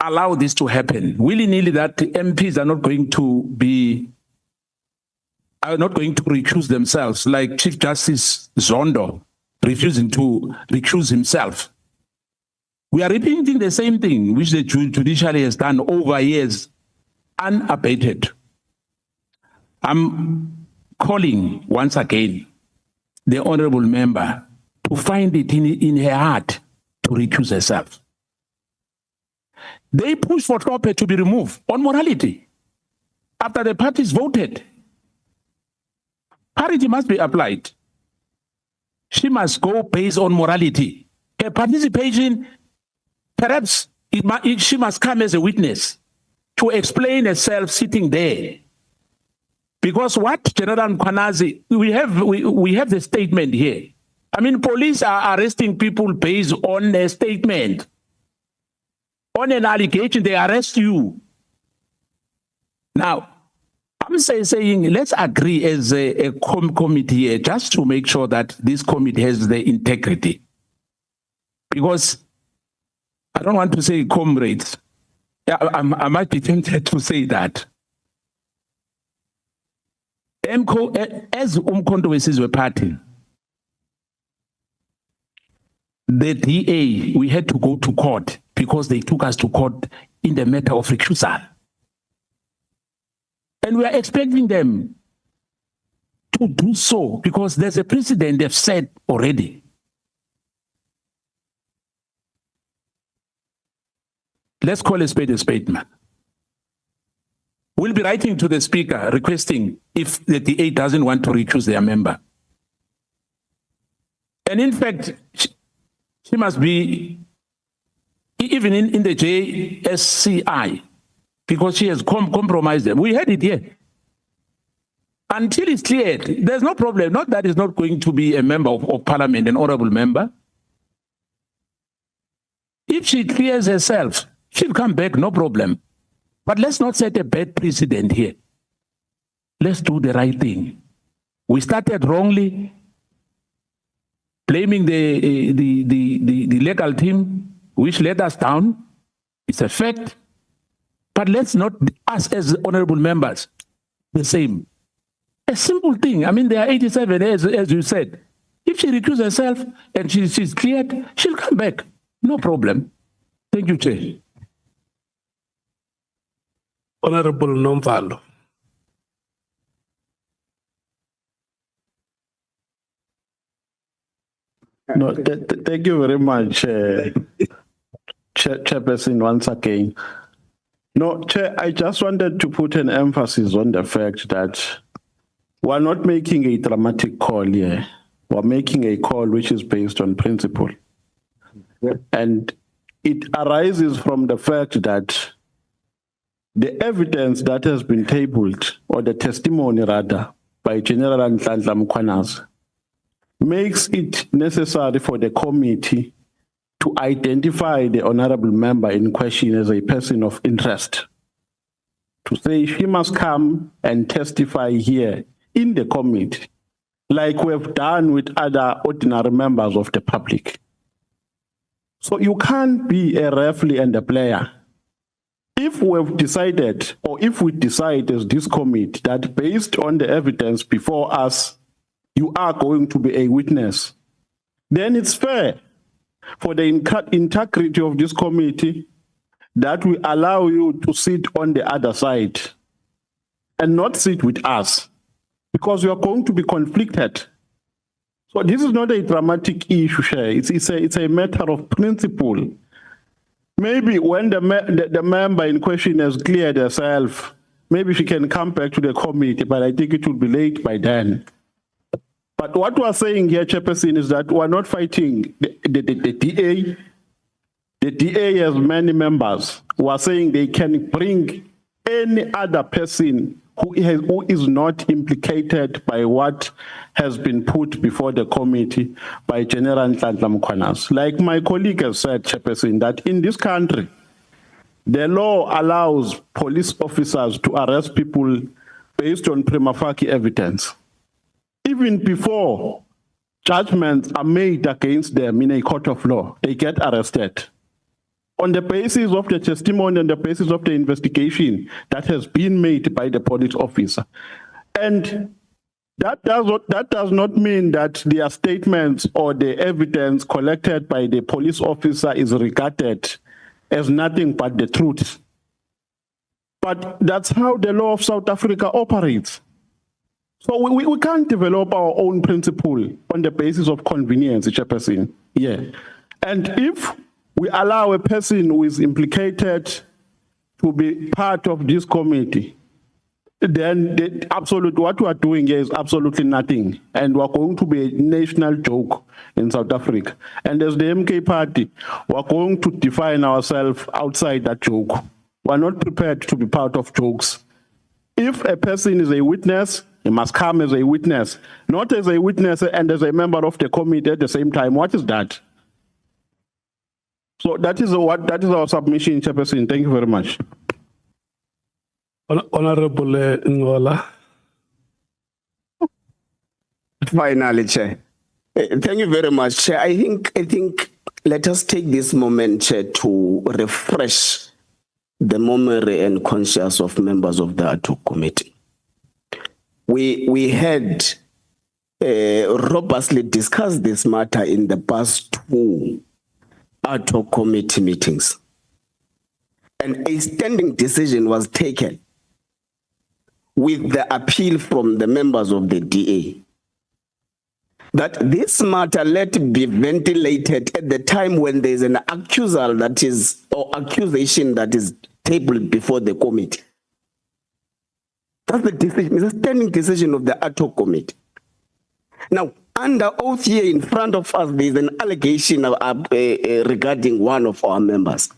allow this to happen, willy-nilly that the MPs are not going to recuse themselves, like Chief Justice Zondo refusing to recuse himself. We are repeating the same thing which the judiciary has done over years, unabated. I'm calling once again the honorable member to find it in her heart to recuse herself. they pushed for Tlhophe to be removed on morality. After the parties voted, parity must be applied. She must go based on morality. Her participation, perhaps she must come as a witness to explain herself sitting there. Because what General Mkhwanazi, we have the statement here. I mean, police are arresting people based on a statement. On an allegation, they arrest you. Now, I'm saying let's agree as a committee here just to make sure that this committee has the integrity. Because I don't want to say comrades. Yeah, I might be tempted to say that. As Umkhonto wesizwe party, the DA, we had to go to court because they took us to court in the matter of recusal. And we are expecting them to do so because there's a precedent they've said already. Let's call a spade, man. We'll be writing to the speaker requesting if the DA doesn't want to recuse their member. And in fact, she must be even in the JSCI because she has compromised them. We had it here. Until it's cleared, there's no problem. Not that it's not going to be a member of parliament, an honorable member. If she clears herself, she'll come back, no problem. But let's not set a bad precedent here. Let's do the right thing. We started wrongly, blaming the legal team, which let us down. It's a fact. But let's not, us as honorable members, the same. A simple thing. I mean, there are 87, as you said. If she recuses herself and she's cleared, she'll come back. No problem. Thank you, Chair. Honorable Nomvalo. No, thank you very much, Chairperson, once again. No, Chair, I just wanted to put an emphasis on the fact that we're not making a dramatic call here. We're making a call which is based on principle. And it arises from the fact that the evidence that has been tabled, or the testimony rather, by General Mkhwanazi, makes it necessary for the committee to identify the honorable member in question as a person of interest. To say she must come and testify here in the committee, like we have done with other ordinary members of the public. So you can't be a referee and a player. If we've decided, or if we decide as this committee that based on the evidence before us, you are going to be a witness, then it's fair for the integrity of this committee that we allow you to sit on the other side and not sit with us, because you are going to be conflicted. So this is not a dramatic issue, Chair. It's a matter of principle. Maybe when the member in question has cleared herself, maybe she can come back to the committee, but I think it will be late by then. But what we're saying here, Chairperson, is that we're not fighting the DA. The DA has many members. We're saying they can bring any other person who is not implicated by what has been put before the committee by General Mkhwanazi. Like my colleague has said, Chairperson, that in this country, the law allows police officers to arrest people based on prima facie evidence. Even before judgments are made against them in a court of law, they get arrested on the basis of the testimony and the basis of the investigation that has been made by the police officer. And that does not mean that their statements or the evidence collected by the police officer is regarded as nothing but the truth. But that's how the law of South Africa operates. So we can't develop our own principle on the basis of convenience, Chairperson. Yeah. And if we allow a person who is implicated to be part of this committee, then what we are doing here is absolutely nothing. And we are going to be a national joke in South Africa. And as the MK party, we are going to define ourselves outside that joke. We are not prepared to be part of jokes. If a person is a witness, he must come as a witness, not as a witness and as a member of the committee at the same time. What is that? So that is our submission, Chairperson. Thank you very much. Honorable Ngola. Finally, Chair. Thank you very much, Chair. I think let us take this moment, Chair, to refresh the memory and conscience of members of the HOC committee. We had robustly discussed this matter in the past 2 HOC committee meetings, and a standing decision was taken with the appeal from the members of the DA that this matter let be ventilated at the time when there is an accusal that is, or accusation that is tabled before the committee. That's the decision. It's a standing decision of the HOC committee. Now, under oath here in front of us, there is an allegation regarding one of our members.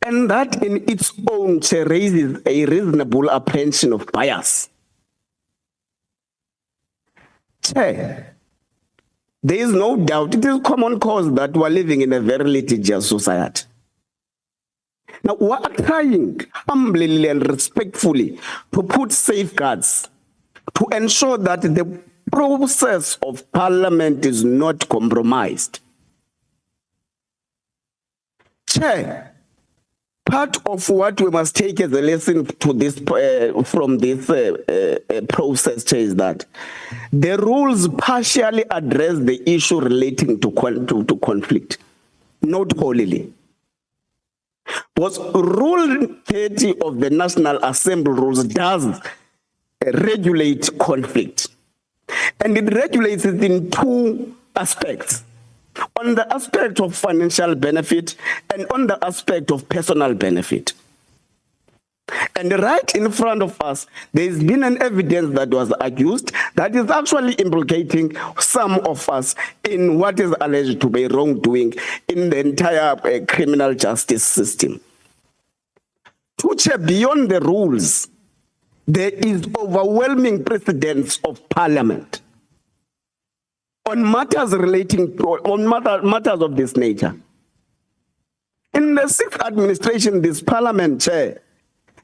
And that in its own raises a reasonable apprehension of bias. Chair, there is no doubt, it is common cause that we are living in a very litigious society. Now, we are trying humbly and respectfully to put safeguards to ensure that the process of parliament is not compromised. Chair, part of what we must take as a lesson to this from this process, Chair, is that the rules partially address the issue relating to conflict, not wholly. Because Rule 30 of the National Assembly rules does regulate conflict. And it regulates it in 2 aspects. On the aspect of financial benefit and on the aspect of personal benefit. And right in front of us, there's been an evidence that was accused that is actually implicating some of us in what is alleged to be wrongdoing in the entire criminal justice system. To check beyond the rules, there is overwhelming precedence of parliament on matters relating to, matters of this nature. In the 6th administration, this parliament, Chair,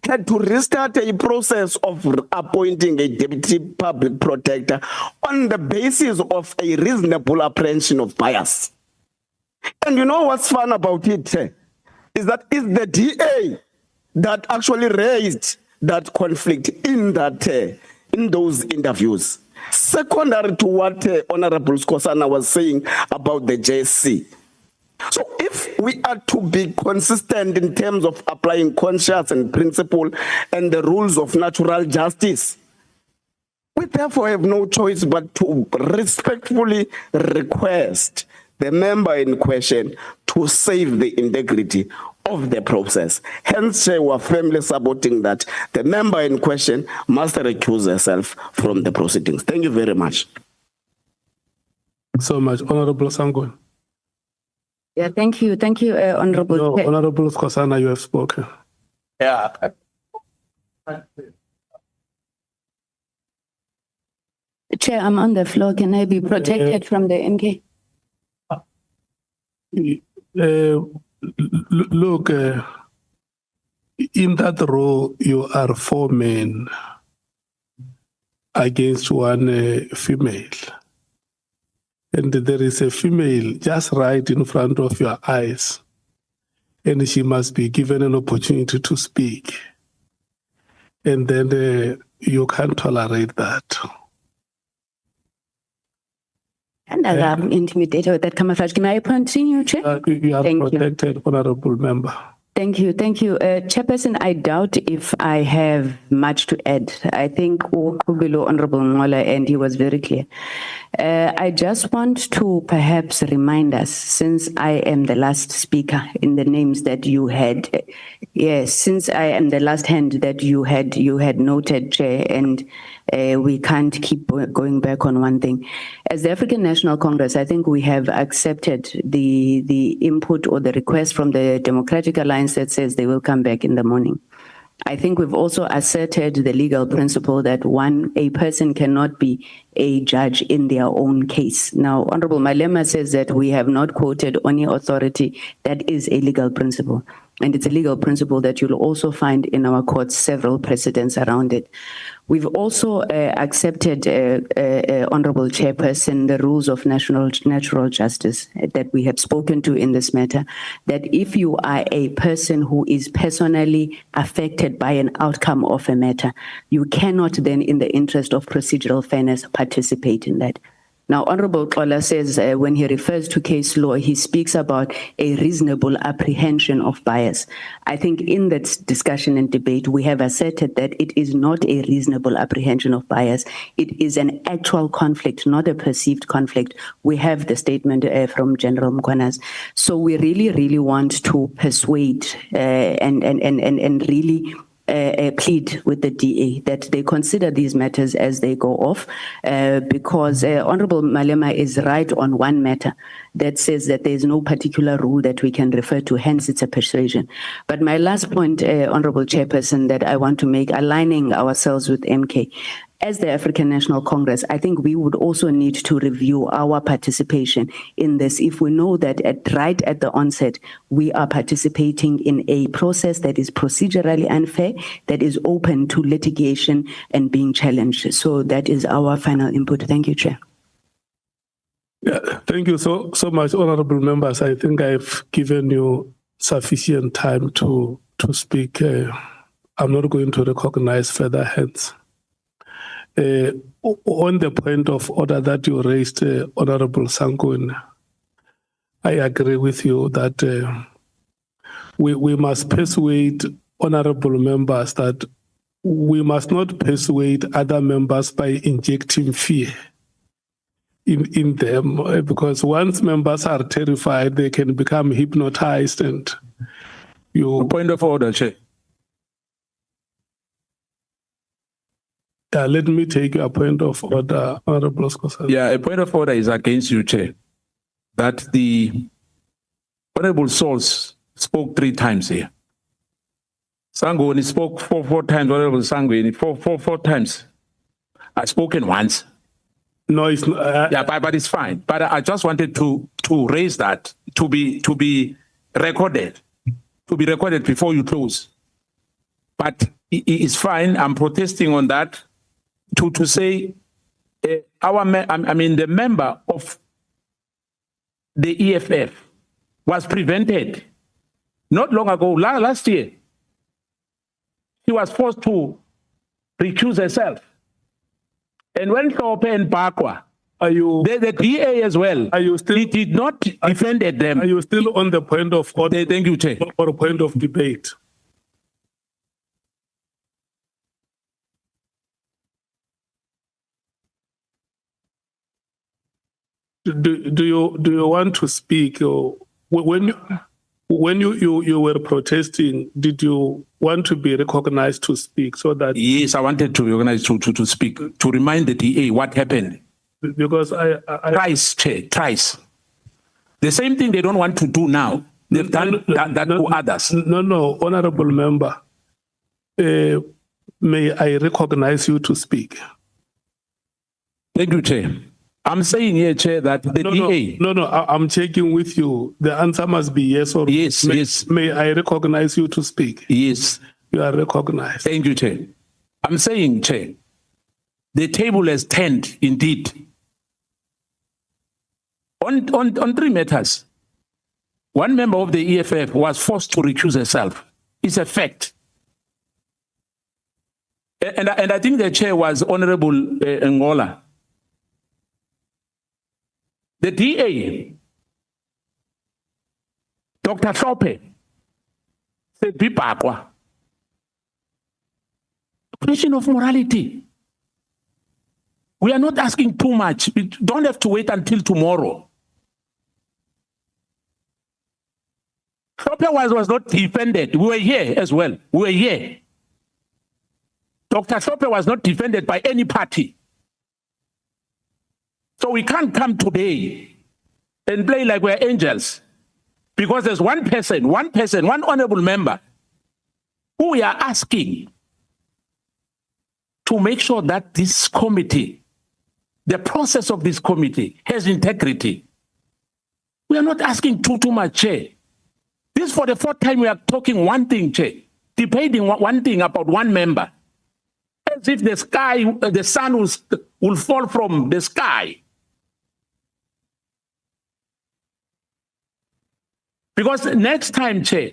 had to restart a process of appointing a deputy public protector on the basis of a reasonable apprehension of bias. And you know what's fun about it, Chair, is that it's the DA that actually raised that conflict in that in those interviews. Secondary to what Honorable Skosana was saying about the JSC. So if we are to be consistent in terms of applying conscience and principle and the rules of natural justice, we therefore have no choice but to respectfully request the member in question to save the integrity of the process. Hence, we are firmly supporting that the member in question must recuse herself from the proceedings. Thank you very much. So much. Honorable Sangoen. Yeah, thank you. Thank you, Honorable. No, Honorable Skosana, you have spoken. Yeah. Chair, I'm on the floor. Can I be protected from the MK? Look, in that row, you are 4 men against 1 female. And there is a female just right in front of your eyes. And she must be given an opportunity to speak. And then you can't tolerate that. And I'm intimidated with that camouflage. Can I continue, Chair? You are protected, Honorable Member. Thank you. Thank you. Chairperson, I doubt if I have much to add. I think below Honorable Ngola, and he was very clear. I just want to perhaps remind us, since I am the last speaker in the names that you had, yes, since I am the last hand that you had noted, Chair, and we can't keep going back on one thing. As the African National Congress, I think we have accepted the input or the request from the Democratic Alliance that says they will come back in the morning. I think we've also asserted the legal principle that a person cannot be a judge in their own case. Now, Honorable Malema says that we have not quoted any authority. That is a legal principle. And it's a legal principle that you'll also find in our courts, several precedents around it. We've also accepted, Honorable Chairperson, the rules of natural justice that we have spoken to in this matter, that if you are a person who is personally affected by an outcome of a matter, you cannot then, in the interest of procedural fairness, participate in that. Now, Honorable Kohler says when he refers to case law, he speaks about a reasonable apprehension of bias. I think in that discussion and debate, we have asserted that it is not a reasonable apprehension of bias. It is an actual conflict, not a perceived conflict. We have the statement from General Mkhwanazi. So we really, really want to persuade and really plead with the DA that they consider these matters as they go off, because Honorable Malema is right on one matter that says that there is no particular rule that we can refer to, hence it's a persuasion. But my last point, Honorable Chairperson, that I want to make, aligning ourselves with MK, as the African National Congress, I think we would also need to review our participation in this. If we know that right at the onset, we are participating in a process that is procedurally unfair, that is open to litigation and being challenged. So that is our final input. Thank you, Chair. Yeah, thank you so much, honorable members. I think I've given you sufficient time to speak. I'm not going to recognize further hands. On the point of order that you raised, Honorable Sangoen, I agree with you that we must persuade honorable members that we must not persuade other members by injecting fear in them, because once members are terrified, they can become hypnotized and you... Point of order, Chair. Let me take a point of order, Honorable Scorsese. Yeah, a point of order is against you, Chair. That the Honorable Souls spoke 3 times here. Sangweni spoke four times, Honorable Sangweni, four times. I've spoken once. No, it's not. Yeah, but it's fine. But I just wanted to raise that to be recorded, before you close. But it's fine. I'm protesting on that. To say the member of the EFF was prevented not long ago, last year. She was forced to recuse herself. And when Thope and Bakwa, the DA as well, he did not defend them. Are you still on the point of order? Thank you, Chair. Or a point of debate? Do you want to speak? Or when you were protesting, did you want to be recognized to speak so that? Yes, I wanted to be recognized to speak, to remind the DA what happened. Because I twice, Chair, twice. The same thing they don't want to do now. They've done that to others. No, honorable member. May I recognize you to speak? Thank you, Chair. I'm saying here, Chair, that the DA... No, I'm checking with you. The answer must be yes or yes. Yes. May I recognize you to speak? Yes. You are recognized. Thank you, Chair. I'm saying, Chair, the table has turned indeed on 3 matters. One member of the EFF was forced to recuse herself. It's a fact. And I think the Chair was Honorable Ngola. The DA, Dr. Thope, Question of morality. We are not asking too much. We don't have to wait until tomorrow. Sope was not defended. We were here as well. We were here. Dr. Sope was not defended by any party. So we can't come today and play like we're angels. Because there's one person, one honorable member, who we are asking to make sure that this committee, the process of this committee, has integrity. We are not asking too much, Chair. This is for the fourth time we are talking one thing, Chair, debating one thing about one member. As if the sun will fall from the sky. Because next time, Chair,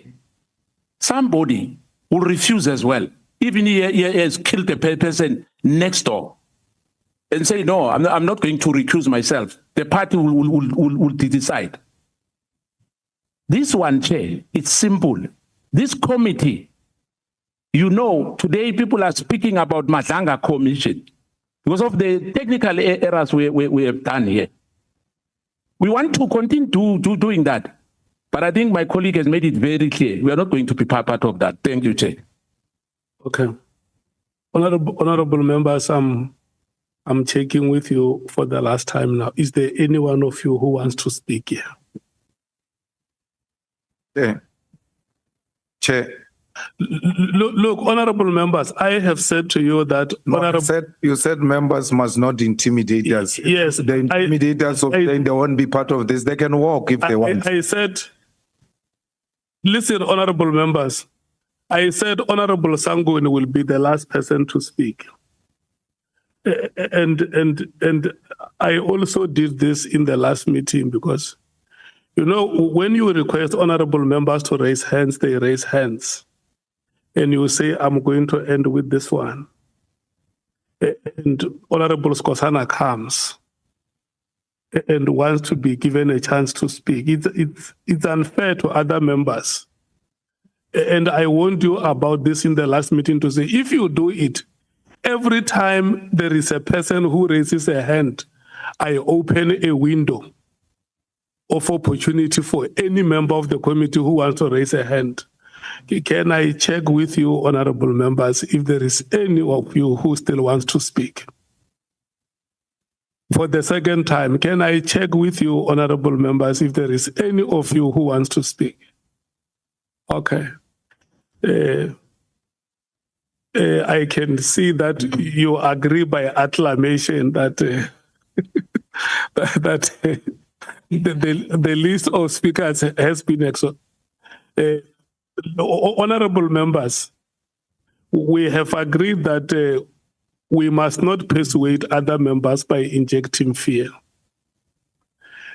somebody will refuse as well. Even he has killed a person next door. And say, no, I'm not going to recuse myself. The party will decide. This one, Chair, it's simple. This committee, you know, today people are speaking about Madanga Commission because of the technical errors we have done here. We want to continue doing that. But I think my colleague has made it very clear. We are not going to be part of that. Thank you, Chair. Okay. Honorable members, I'm checking with you for the last time now. Is there any one of you who wants to speak here? Yeah. Chair. Look, honorable members, I have said to you that You said members must not intimidate us. Yes. The intimidators of saying they won't be part of this, they can walk if they want. I said, listen, honorable members, I said Honorable Sangweni will be the last person to speak. And I also did this in the last meeting because, you know, when you request honorable members to raise hands, they raise hands. And you say, I'm going to end with this one. And Honorable Skosana comes and wants to be given a chance to speak. It's unfair to other members. And I warned you about this in the last meeting to say, if you do it, every time there is a person who raises a hand, I open a window of opportunity for any member of the committee who wants to raise a hand. Can I check with you, honorable members, if there is any of you who still wants to speak? For the second time, can I check with you, honorable members, if there is any of you who wants to speak? Okay. I can see that you agree by acclamation that the list of speakers has been exhausted. Honorable members, we have agreed that we must not persuade other members by injecting fear.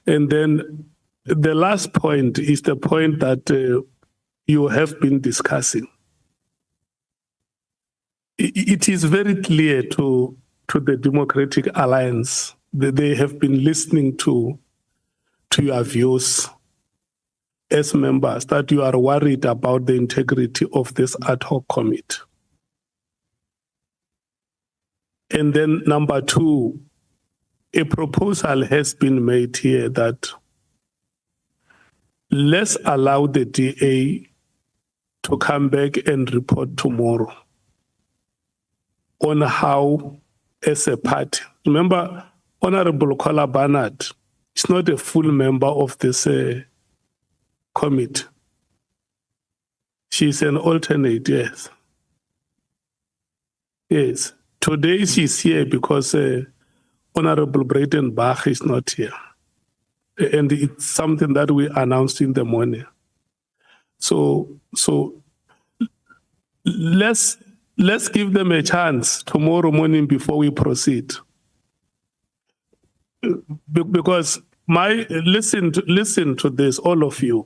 And then the last point is the point that you have been discussing. It is very clear to the Democratic Alliance that they have been listening to your views as members, that you are worried about the integrity of this ad hoc committee. And then number two, a proposal has been made here that let's allow the DA to come back and report tomorrow on how, as a party, remember, Honorable Kohler Barnard is not a full member of this committee. She's an alternate, yes. Yes. Today she's here because Honorable Braden Bach is not here. And it's something that we announced in the morning. So let's give them a chance tomorrow morning before we proceed. Because listen to this, all of you.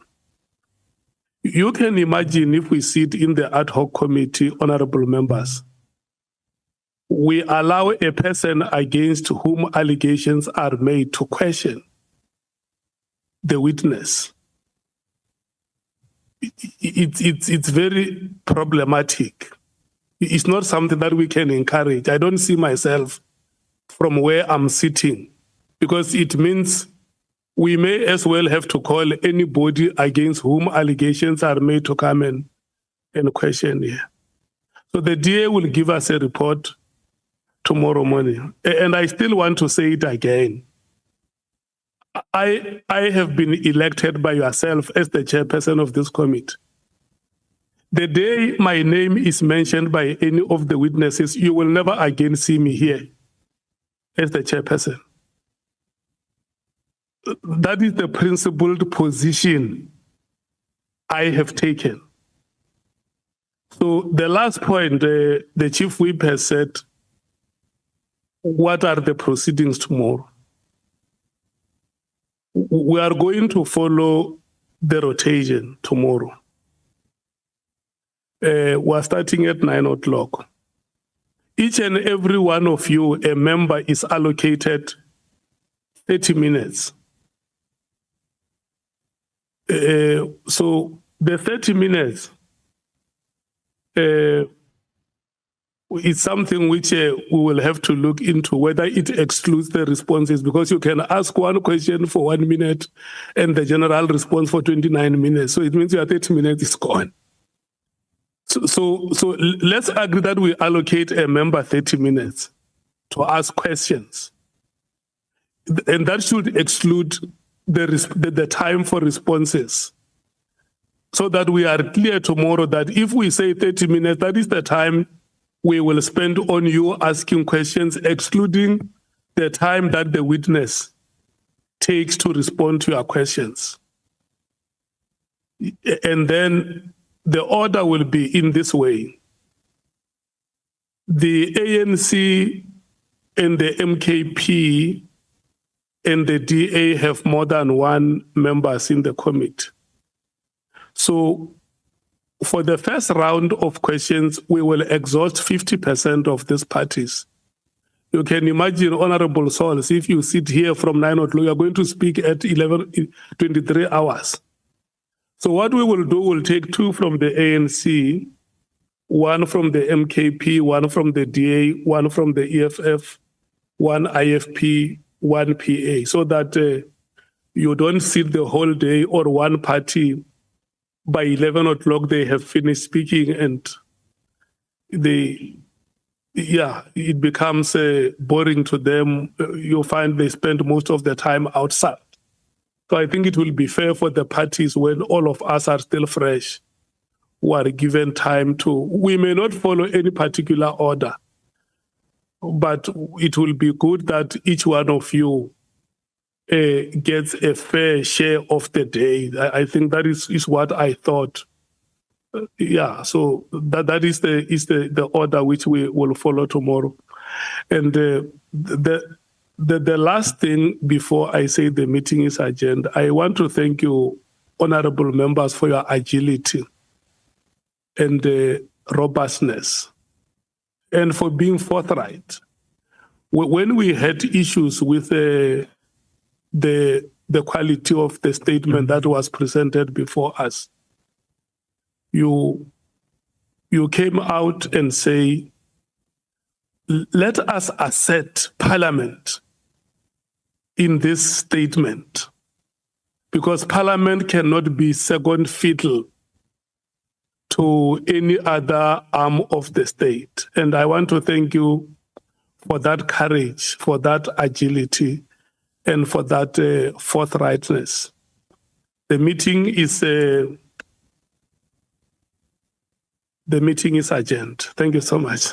You can imagine if we sit in the ad hoc committee, honorable members, we allow a person against whom allegations are made to question the witness. it's very problematic. It's not something that we can encourage. I don't see myself from where I'm sitting, because it means we may as well have to call anybody against whom allegations are made to come and question here. So the DA will give us a report tomorrow morning. And I still want to say it again. I have been elected by yourself as the chairperson of this committee. The day my name is mentioned by any of the witnesses, you will never again see me here as the chairperson. That is the principled position I have taken. So the last point, the chief whip has said, what are the proceedings tomorrow? We are going to follow the rotation tomorrow. We're starting at 9 o'clock. Each and every one of you, a member, is allocated 30 minutes. So the 30 minutes is something which we will have to look into, whether it excludes the responses, because you can ask one question for 1 minute and the general response for 29 minutes. So it means your 30 minutes is gone. So let's agree that we allocate a member 30 minutes to ask questions. And that should exclude the time for responses, so that we are clear tomorrow that if we say 30 minutes, that is the time we will spend on you asking questions, excluding the time that the witness takes to respond to your questions. And then the order will be in this way. The ANC and the MKP and the DA have more than one members in the committee. So for the first round of questions, we will exhaust 50% of these parties. You can imagine, Honorable Souls, if you sit here from 9 o'clock, you're going to speak at 23 hours. So what we will do, we'll take 2 from the ANC, 1 from the MKP, 1 from the DA, 1 from the EFF, 1 IFP, 1 PA, so that you don't sit the whole day, or one party by 11 o'clock they have finished speaking and it becomes boring to them. You find they spend most of the time outside. So I think it will be fair for the parties, when all of us are still fresh, who are given time to, we may not follow any particular order, but it will be good that each one of you gets a fair share of the day. I think that is what I thought. So that is the order which we will follow tomorrow. And the last thing before I say the meeting is adjourned, I want to thank you, honorable members, for your agility and robustness, and for being forthright. When we had issues with the quality of the statement that was presented before us, you came out and say, let us assert Parliament in this statement, because Parliament cannot be second fiddle to any other arm of the state. And I want to thank you for that courage, for that agility, and for that forthrightness. The meeting is adjourned. Thank you so much.